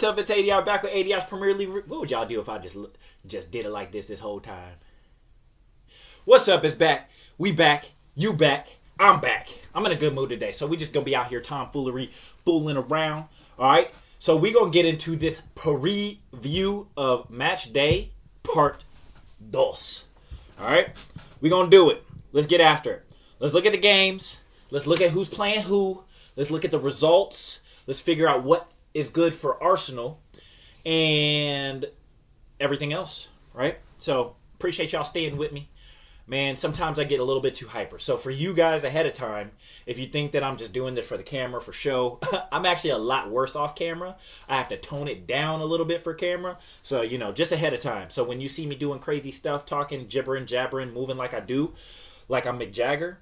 up? It's ADR back with ADR's Premier League. What would y'all do if I just did it like this whole time? What's up? It's back. We back. You back. I'm back. I'm in a good mood today, so we just gonna be out here tomfoolery, fooling around. All right. So we gonna get into this preview of Match Day Part 2. All right. We gonna do it. Let's get after it. Let's look at the games. Let's look at who's playing who. Let's look at the results. Let's figure out what is good for Arsenal and everything else. Right. So appreciate y'all staying with me. Man, sometimes I get a little bit too hyper. So for you guys ahead of time, if you think that I'm just doing this for the camera, for show, I'm actually a lot worse off camera. I have to tone it down a little bit for camera. So, just ahead of time. So when you see me doing crazy stuff, talking, gibbering, jabbering, moving like I do, like I'm Mick Jagger,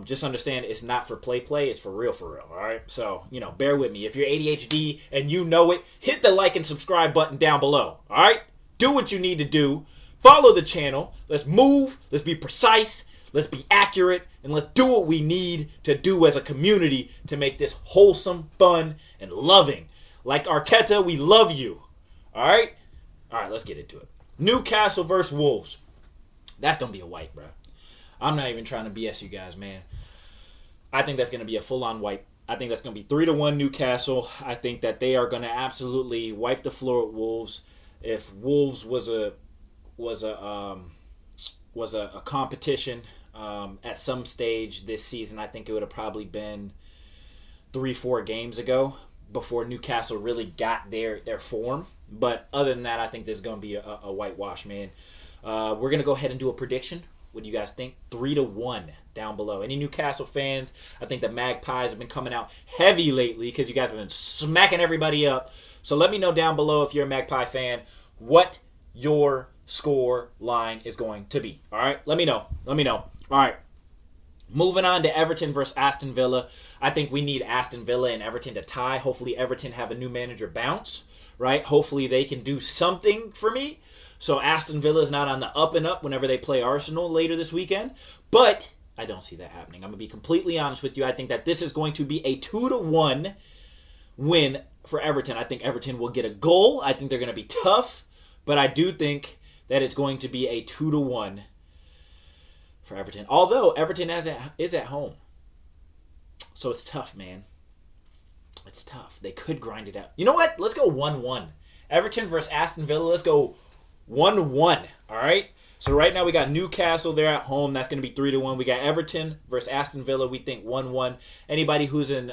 just understand it's not for play. It's for real, all right? So, bear with me. If you're ADHD and you know it, hit the like and subscribe button down below, all right? Do what you need to do. Follow the channel. Let's move. Let's be precise. Let's be accurate. And let's do what we need to do as a community to make this wholesome, fun, and loving. Like Arteta, we love you. All right? All right, let's get into it. Newcastle versus Wolves. That's going to be a wipe, bro. I'm not even trying to BS you guys, man. I think that's going to be a full-on wipe. I think that's going to be 3-1 Newcastle. I think that they are going to absolutely wipe the floor with Wolves. If Wolves was a competition at some stage this season, I think it would have probably been 3-4 games ago before Newcastle really got their form. But other than that, I think this is going to be a whitewash, man. We're going to go ahead and do a prediction. What do you guys think? 3-1 down below. Any Newcastle fans? I think the Magpies have been coming out heavy lately because you guys have been smacking everybody up. So let me know down below if you're a Magpie fan what your score line is going to be. All right, let me know. All right, moving on to Everton versus Aston Villa. I think we need Aston Villa and Everton to tie. Hopefully Everton have a new manager bounce, right? Hopefully they can do something for me, so Aston Villa is not on the up and up whenever they play Arsenal later this weekend. But I don't see that happening. I'm gonna be completely honest with you. I think that this is going to be a 2-1 win for Everton. I think Everton will get a goal. I think they're gonna be tough, but I do think that it's going to be a 2-1 for Everton. Although Everton is at home. So it's tough, man. It's tough. They could grind it out. You know what? Let's go 1-1. Everton versus Aston Villa. Let's go 1-1. All right? So right now we got Newcastle. They're at home. That's going to be 3-1. We got Everton versus Aston Villa. We think 1-1. Anybody who's an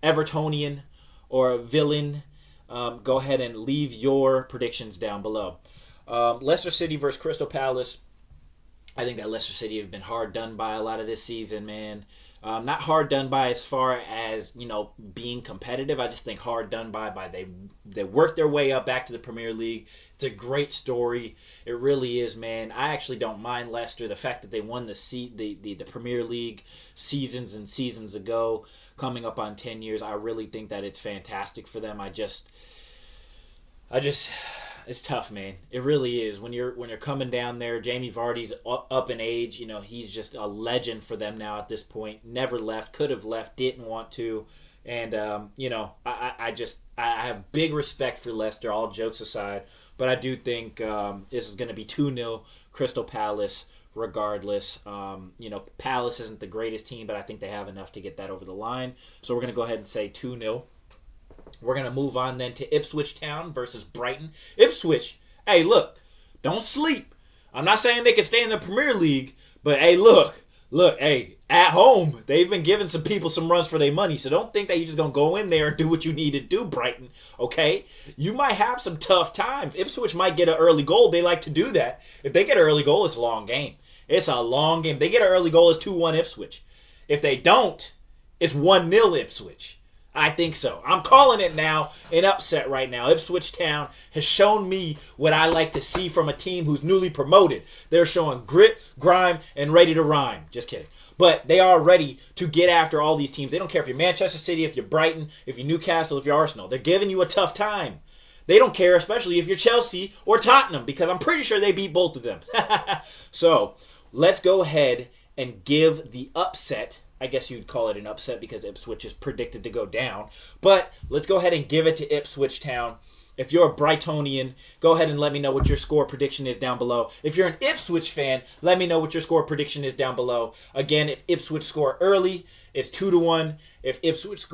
Evertonian or a villain, go ahead and leave your predictions down below. Leicester City versus Crystal Palace. I think that Leicester City have been hard done by a lot of this season, man. Not hard done by as far as, being competitive. I just think hard done by they worked their way up back to the Premier League. It's a great story. It really is, man. I actually don't mind Leicester. The fact that they won the Premier League seasons and seasons ago, coming up on 10 years, I really think that it's fantastic for them. It's tough, man. It really is. When you're coming down there, Jamie Vardy's up in age. He's just a legend for them now at this point. Never left, could have left, didn't want to. And, I have big respect for Leicester, all jokes aside. But I do think this is going to be 2-0 Crystal Palace regardless. Palace isn't the greatest team, but I think they have enough to get that over the line. So we're going to go ahead and say 2-0. We're going to move on then to Ipswich Town versus Brighton. Ipswich, hey, look, don't sleep. I'm not saying they can stay in the Premier League, but hey, look, hey, at home, they've been giving some people some runs for their money, so don't think that you're just going to go in there and do what you need to do, Brighton, okay? You might have some tough times. Ipswich might get an early goal. They like to do that. If they get an early goal, it's a long game. It's a long game. They get an early goal, it's 2-1 Ipswich. If they don't, it's 1-0 Ipswich. I think so. I'm calling it now an upset right now. Ipswich Town has shown me what I like to see from a team who's newly promoted. They're showing grit, grime, and ready to rhyme. Just kidding. But they are ready to get after all these teams. They don't care if you're Manchester City, if you're Brighton, if you're Newcastle, if you're Arsenal. They're giving you a tough time. They don't care, especially if you're Chelsea or Tottenham, because I'm pretty sure they beat both of them. So let's go ahead and give the upset I guess you'd call it an upset because Ipswich is predicted to go down. But let's go ahead and give it to Ipswich Town. If you're a Brightonian, go ahead and let me know what your score prediction is down below. If you're an Ipswich fan, let me know what your score prediction is down below. Again, if Ipswich score early, it's 2-1. If Ipswich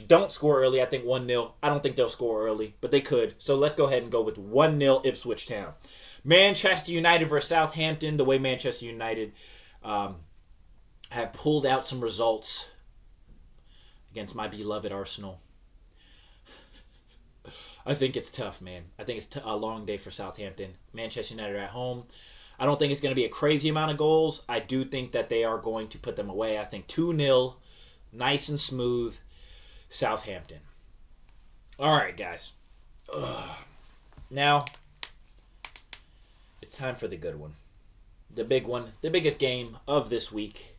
don't score early, I think 1-0. I don't think they'll score early, but they could. So let's go ahead and go with 1-0 Ipswich Town. Manchester United versus Southampton. The way Manchester United have pulled out some results against my beloved Arsenal. I think it's tough, man. I think it's a long day for Southampton. Manchester United are at home. I don't think it's going to be a crazy amount of goals. I do think that they are going to put them away. I think 2-0, nice and smooth, Southampton. All right, guys. Now, it's time for the good one. The big one. The biggest game of this week.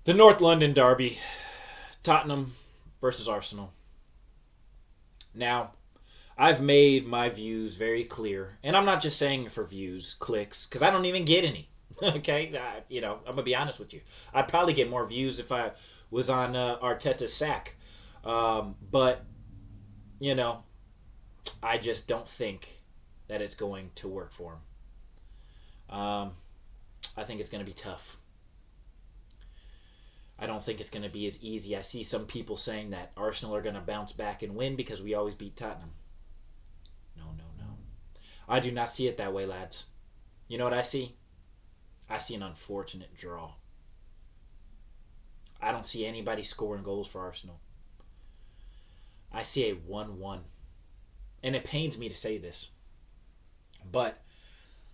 The North London Derby. Tottenham versus Arsenal. Now, I've made my views very clear. And I'm not just saying it for views, clicks, because I don't even get any. Okay? I'm going to be honest with you. I'd probably get more views if I was on Arteta's sack. But, I just don't think that it's going to work for him. I think it's going to be tough. I don't think it's going to be as easy. I see some people saying that Arsenal are going to bounce back and win because we always beat Tottenham. No. I do not see it that way, lads. You know what I see? I see an unfortunate draw. I don't see anybody scoring goals for Arsenal. I see a 1-1. And it pains me to say this. But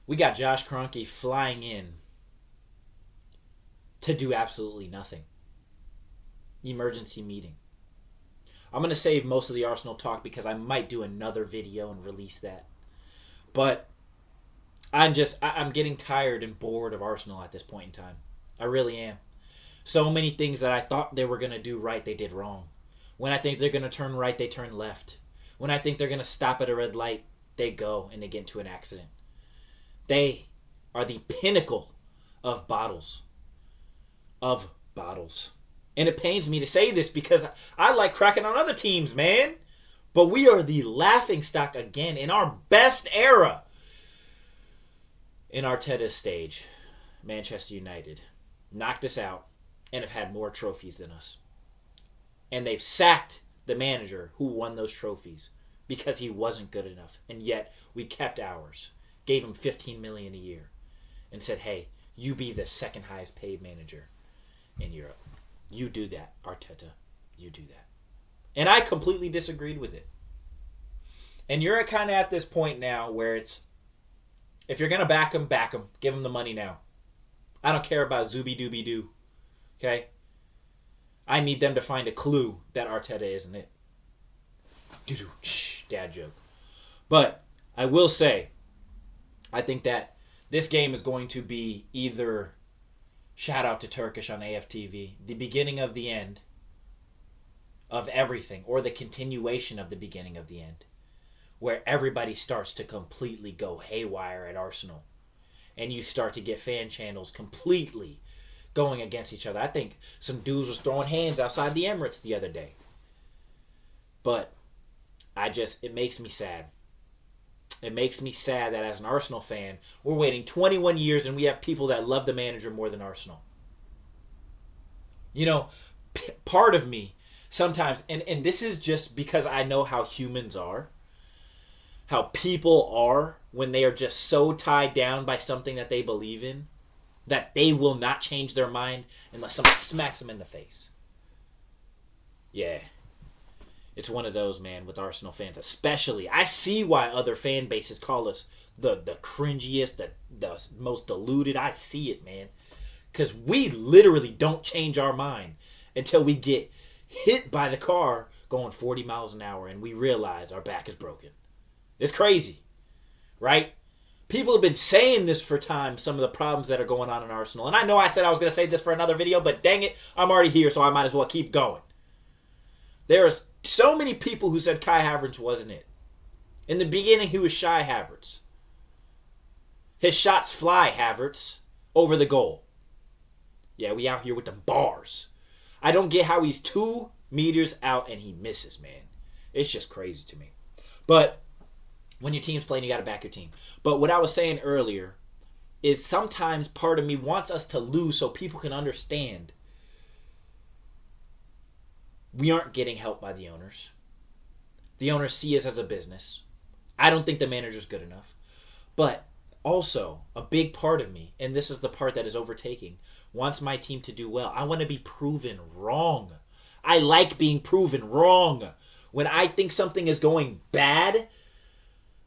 we got Josh Kroenke flying in to do absolutely nothing. Emergency meeting. I'm going to save most of the Arsenal talk because I might do another video and release that. But I'm getting tired and bored of Arsenal at this point in time. I really am. So many things that I thought they were going to do right, they did wrong. When I think they're going to turn right, they turn left. When I think they're going to stop at a red light, they go and they get into an accident. They are the pinnacle of bottles. And it pains me to say this because I like cracking on other teams, man. But we are the laughingstock again in our best era. In Arteta's stage, Manchester United knocked us out and have had more trophies than us. And they've sacked the manager who won those trophies because he wasn't good enough. And yet we kept ours, gave him $15 million a year, and said, hey, you be the second highest paid manager in Europe. You do that, Arteta. You do that. And I completely disagreed with it. And you're kind of at this point now where it's, if you're going to back him, give him the money now. I don't care about Zooby-Dooby-Doo. Okay? I need them to find a clue that Arteta isn't it. Doo-doo, dad joke. But I will say, I think that this game is going to be either, shout out to Turkish on AFTV, the beginning of the end of everything, or the continuation of the beginning of the end, where everybody starts to completely go haywire at Arsenal. And you start to get fan channels completely going against each other. I think some dudes was throwing hands outside the Emirates the other day. But it makes me sad. It makes me sad that as an Arsenal fan, we're waiting 21 years and we have people that love the manager more than Arsenal. Part of me sometimes, and this is just because I know how humans are, how people are when they are just so tied down by something that they believe in, that they will not change their mind unless somebody smacks them in the face. Yeah. It's one of those, man, with Arsenal fans especially. I see why other fan bases call us the cringiest, the most deluded. I see it, man. Because we literally don't change our mind until we get hit by the car going 40 miles an hour and we realize our back is broken. It's crazy, right? People have been saying this for time, some of the problems that are going on in Arsenal. And I know I said I was going to say this for another video, but dang it, I'm already here, so I might as well keep going. There are so many people who said Kai Havertz wasn't it. In the beginning, he was shy Havertz. His shots fly, Havertz, over the goal. Yeah, we out here with the bars. I don't get how he's 2 meters out and he misses, man. It's just crazy to me. But when your team's playing, you got to back your team. But what I was saying earlier is sometimes part of me wants us to lose so people can understand we aren't getting help by the owners. The owners see us as a business. I don't think the manager's good enough. But also, a big part of me, and this is the part that is overtaking, wants my team to do well. I want to be proven wrong. I like being proven wrong. When I think something is going bad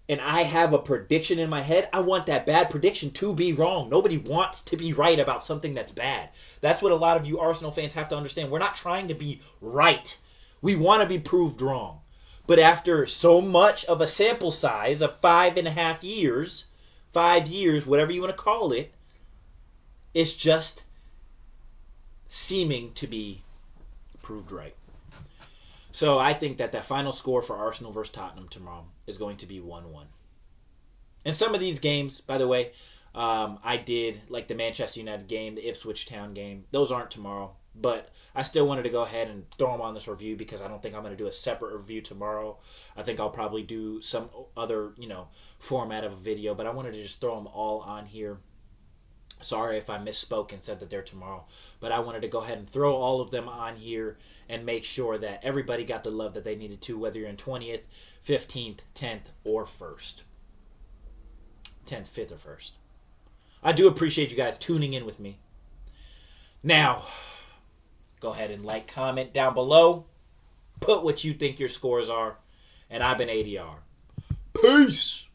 and I have a prediction in my head, I want that bad prediction to be wrong. Nobody wants to be right about something that's bad. That's what a lot of you Arsenal fans have to understand. We're not trying to be right. We want to be proved wrong. But after so much of a sample size of 5.5 years, 5 years, whatever you want to call it, it's just seeming to be proved right. So I think that final score for Arsenal versus Tottenham tomorrow is going to be 1-1. And some of these games, by the way, I did, like the Manchester United game, the Ipswich Town game. Those aren't tomorrow. But I still wanted to go ahead and throw them on this review because I don't think I'm going to do a separate review tomorrow. I think I'll probably do some other, format of a video. But I wanted to just throw them all on here. Sorry if I misspoke and said that they're tomorrow. But I wanted to go ahead and throw all of them on here and make sure that everybody got the love that they needed to, whether you're in 20th, 15th, 10th, or 1st. 10th, 5th, or 1st. I do appreciate you guys tuning in with me. Now, go ahead and like, comment down below. Put what you think your scores are. And I've been ADR. Peace!